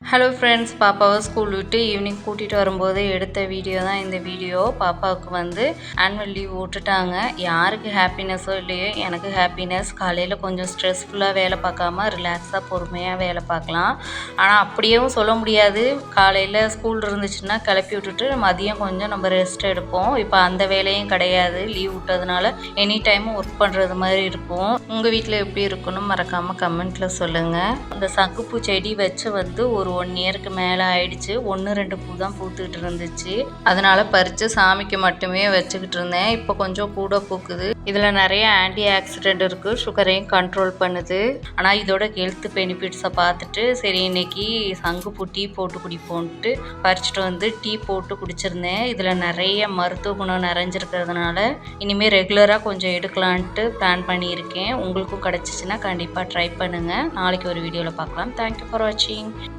Hello friends, பாப்பாவை school விட்டு evening கூட்டிகிட்டு வரும்போது எடுத்த வீடியோ தான் இந்த வீடியோ. பாப்பாவுக்கு ஆனுவல் லீவ் விட்டுட்டாங்க. யாருக்கு ஹாப்பினஸோ இல்லையோ, எனக்கு ஹாப்பினஸ். காலையில் கொஞ்சம் ஸ்ட்ரெஸ்ஃபுல்லாக வேலை பார்க்காம ரிலாக்ஸாக பொறுமையாக வேலை பார்க்கலாம். ஆனால் அப்படியேவும் சொல்ல முடியாது. காலையில் ஸ்கூல் இருந்துச்சுன்னா கிளப்பி விட்டுட்டு மதியம் கொஞ்சம் நம்ம ரெஸ்ட் எடுப்போம். இப்போ அந்த வேலையும் கிடையாது. லீவ் விட்டதுனால எனி டைமும் ஒர்க் பண்ணுறது மாதிரி இருக்கும். உங்கள் வீட்டில் எப்படி இருக்குன்னு மறக்காமல் கமெண்ட்டில் சொல்லுங்கள். இந்த சங்குப்பூ செடி வச்சு ஒரு 1 இயருக்கு மேலே ஆயிடுச்சு. 1-2 பூ தான் பூத்துக்கிட்டு இருந்துச்சு. அதனால பறித்து சாமிக்கு மட்டுமே வச்சுக்கிட்டு இருந்தேன். இப்போ கொஞ்சம் கூட பூக்குது. இதில் நிறைய ஆன்டி ஆக்சிடென்ட் இருக்குது. சுகரையும் கண்ட்ரோல் பண்ணுது. ஆனால் இதோட ஹெல்த் பெனிஃபிட்ஸை பார்த்துட்டு சரி இன்னைக்கு சங்குப்பூ டீ போட்டு குடிப்போன்ட்டு பறிச்சுட்டு டீ போட்டு குடிச்சிருந்தேன். இதில் நிறைய மருத்துவ குணம் நிறைஞ்சிருக்கிறதுனால இனிமேல் ரெகுலராக கொஞ்சம் எடுக்கலான்ட்டு பிளான் பண்ணியிருக்கேன். உங்களுக்கும் கிடச்சிச்சின்னா கண்டிப்பாக ட்ரை பண்ணுங்கள். நாளைக்கு ஒரு வீடியோவில் பார்க்கலாம். தேங்க்யூ ஃபார் வாட்சிங்.